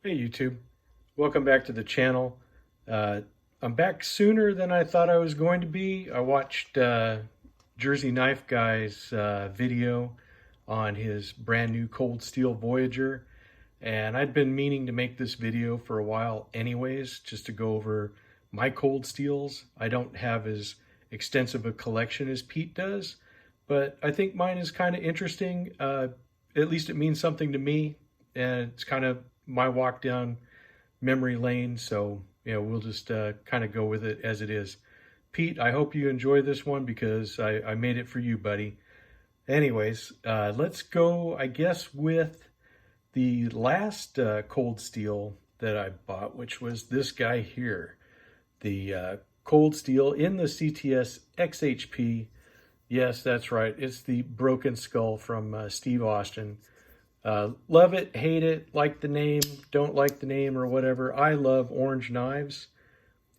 Hey YouTube, welcome back to the channel. I'm back sooner than I thought I was going to be. I watched Jersey Knife Guy's video on his brand new cold steel Voyager, and I'd been meaning to make this video for a while anyways, just to go over my cold steels. I don't have as extensive a collection as Pete does, but I think mine is kind of interesting. At least it means something to me, and it's kind of my walk down memory lane. So, we'll just kind of go with it as it is. Pete, I hope you enjoy this one because I made it for you, buddy. Anyways, let's go, I guess, with the last cold steel that I bought, which was this guy here. The cold steel in the CTS XHP. Yes, that's right. It's the Broken Skull from Steve Austin. Love it, hate it, like the name, don't like the name, or whatever. I love orange knives,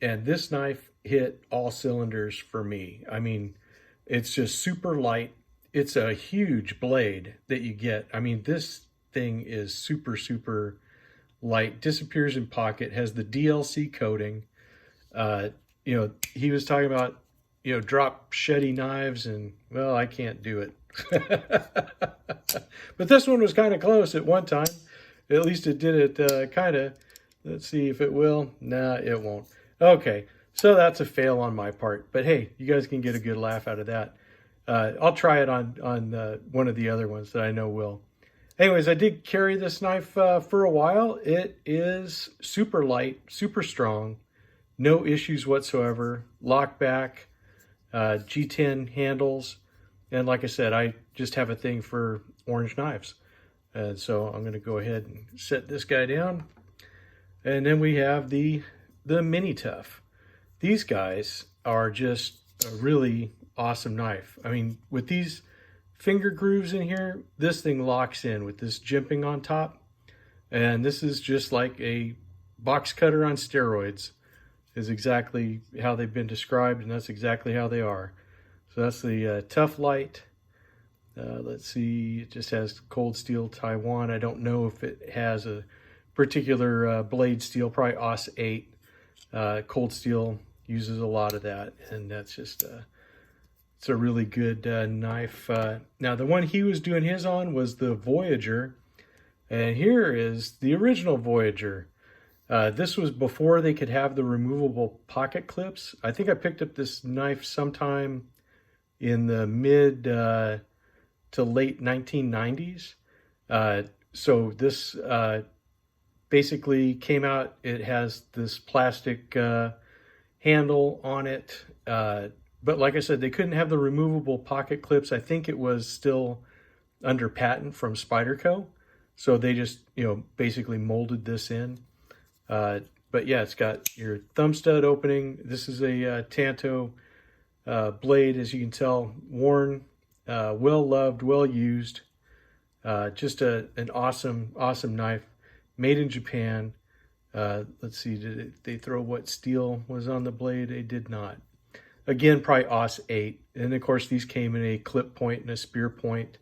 and this knife hit all cylinders for me. I mean, it's just super light. It's a huge blade that you get. I mean, this thing is super, super light, disappears in pocket, has the DLC coating. He was talking about, drop sheddy knives, and, well, I can't do it. But this one was kind of close at one time. At least it did it kind of. Let's see if it will. Nah, it won't. Okay, so that's a fail on my part. But hey, you guys can get a good laugh out of that. I'll try it on one of the other ones that I know will. Anyways, I did carry this knife for a while. It is super light, super strong, no issues whatsoever. Lock back, G10 handles. And like I said, I just have a thing for orange knives. And so I'm going to go ahead and set this guy down. And then we have the Mini Tuff. These guys are just a really awesome knife. I mean, with these finger grooves in here, this thing locks in with this jimping on top. And this is just like a box cutter on steroids, is exactly how they've been described, and that's exactly how they are. So that's the Tuff Light. Let's see, it just has cold steel Taiwan. I don't know if it has a particular blade steel, probably AUS 8. Cold steel uses a lot of that, and that's just, it's a really good knife. Now, the one he was doing his on was the Voyager, and here is the original Voyager. This was before they could have the removable pocket clips. I think I picked up this knife sometime in the mid to late 1990s. So this basically came out. It has this plastic handle on it. But like I said, they couldn't have the removable pocket clips. I think it was still under patent from Spyderco. So they just, basically molded this in. But yeah, it's got your thumb stud opening. This is a Tanto blade, as you can tell, worn, well loved, well used. Just an awesome knife, made in Japan. Let's see, did they throw what steel was on the blade? They did not. Again, probably AUS 8. And of course, these came in a clip point and a spear point.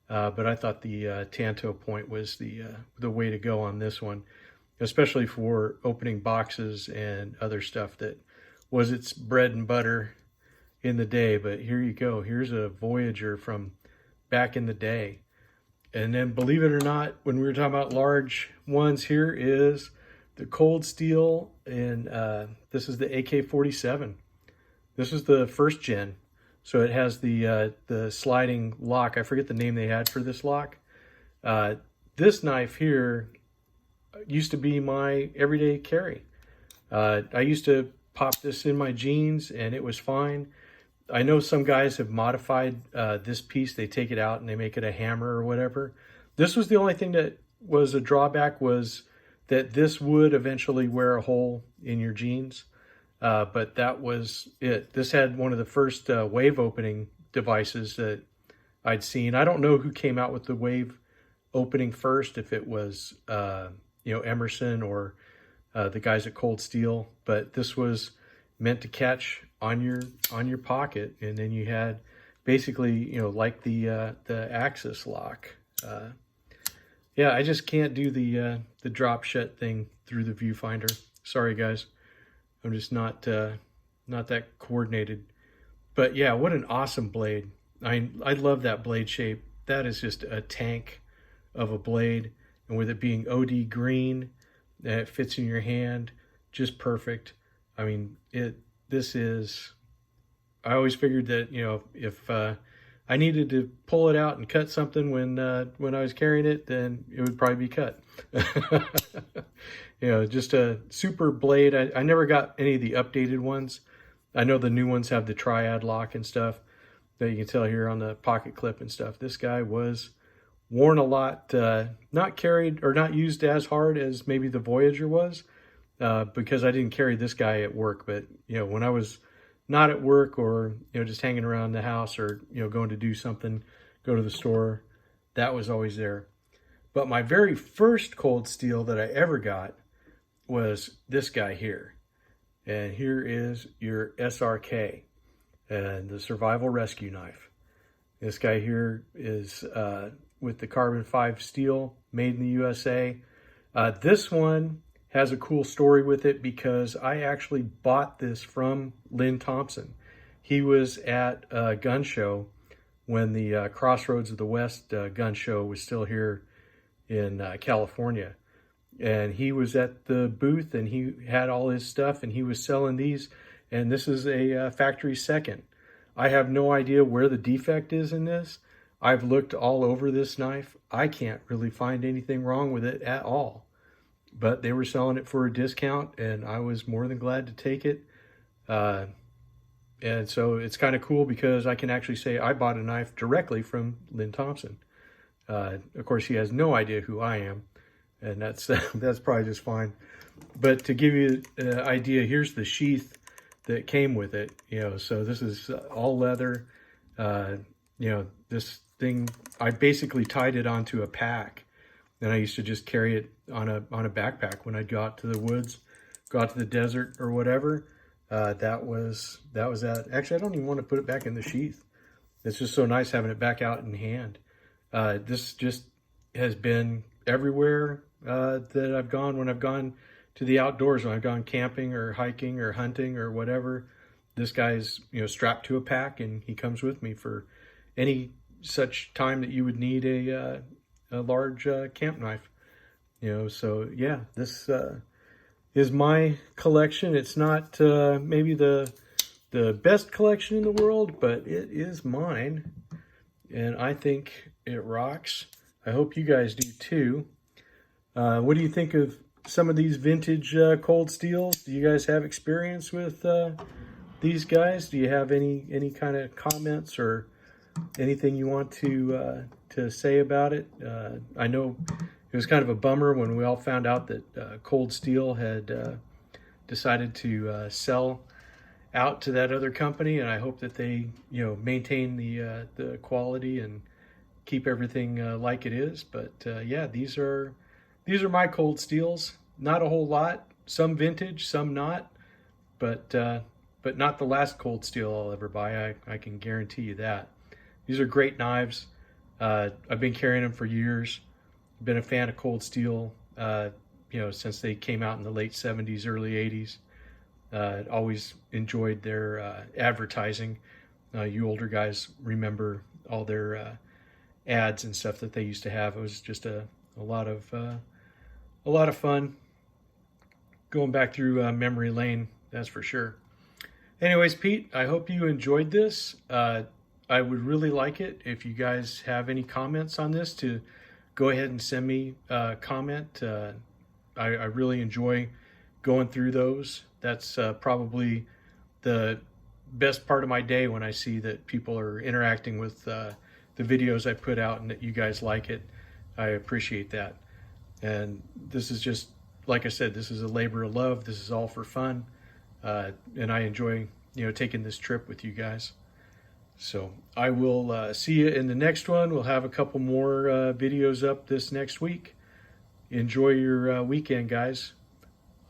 But I thought the Tanto point was the way to go on this one, especially for opening boxes and other stuff that was its bread and butter in the day. But here you go. Here's a Voyager from back in the day. And then, believe it or not, when we were talking about large ones, here is the cold steel, and this is the AK-47. This is the first gen. So it has the sliding lock. I forget the name they had for this lock. This knife here used to be my everyday carry. I used to pop this in my jeans and it was fine. I know some guys have modified this piece. They take it out and they make it a hammer or whatever. This was the only thing that was a drawback, was that this would eventually wear a hole in your jeans. But that was it. This had one of the first wave opening devices that I'd seen. I don't know who came out with the wave opening first, if it was Emerson or the guys at Cold Steel, but this was meant to catch on your pocket, and then you had basically like the Axis lock. Yeah, I just can't do the drop shut thing through the viewfinder. Sorry, guys. I'm just not that coordinated. But yeah, what an awesome blade. I love that blade shape. That is just a tank of a blade. And with it being OD green, and it fits in your hand just perfect. I mean, this is, I always figured that, you know, if I needed to pull it out and cut something when I was carrying it, then it would probably be cut. You know, just a super blade. I never got any of the updated ones. I know the new ones have the triad lock and stuff that you can tell here on the pocket clip and stuff. This guy was worn a lot, not carried or not used as hard as maybe the Voyager was, because I didn't carry this guy at work. But, you know, when I was not at work, or, you know, just hanging around the house, or, you know, going to do something, go to the store, that was always there. But my very first cold steel that I ever got was this guy here. And here is your SRK, and the Survival Rescue Knife. This guy here is with the carbon 5 steel, made in the USA. This one has a cool story with it because I actually bought this from Lynn Thompson. He was at a gun show when the Crossroads of the West gun show was still here in California. And he was at the booth and he had all his stuff and he was selling these. And this is a factory second. I have no idea where the defect is in this. I've looked all over this knife. I can't really find anything wrong with it at all. But they were selling it for a discount and I was more than glad to take it. And so it's kind of cool because I can actually say I bought a knife directly from Lynn Thompson. Of course, he has no idea who I am. And that's probably just fine. But to give you an idea, here's the sheath that came with it. You know, so this is all leather. You know, this thing, I basically tied it onto a pack. And I used to just carry it on a backpack when I'd go out to the woods, go out to the desert or whatever. That was that. Actually, I don't even want to put it back in the sheath. It's just so nice having it back out in hand. This just has been everywhere that I've gone, when I've gone to the outdoors, when I've gone camping or hiking or hunting or whatever. This guy's, you know, strapped to a pack and he comes with me for any such time that you would need a large camp knife. You know, so yeah, this is my collection. It's not maybe the best collection in the world, but it is mine. And I think it rocks. I hope you guys do too. What do you think of some of these vintage cold steels? Do you guys have experience with these guys? Do you have any kind of comments or anything you want to say about it? I know it was kind of a bummer when we all found out that Cold Steel had decided to sell out to that other company, and I hope that they, you know, maintain the quality and keep everything like it is. But yeah, these are my Cold Steels. Not a whole lot. Some vintage, some not. But not the last Cold Steel I'll ever buy. I can guarantee you that. These are great knives. I've been carrying them for years. Been a fan of Cold Steel, you know, since they came out in the late 70s, early 80s. Always enjoyed their advertising. You older guys remember all their ads and stuff that they used to have. It was just a lot of fun going back through memory lane, that's for sure. Anyways, Pete, I hope you enjoyed this. I would really like it if you guys have any comments on this to go ahead and send me a comment. I really enjoy going through those. That's probably the best part of my day, when I see that people are interacting with the videos I put out and that you guys like it. I appreciate that. And this is just, like I said, this is a labor of love. This is all for fun. And I enjoy, you know, taking this trip with you guys. So I will see you in the next one. We'll have a couple more videos up this next week. Enjoy your weekend, guys.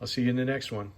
I'll see you in the next one.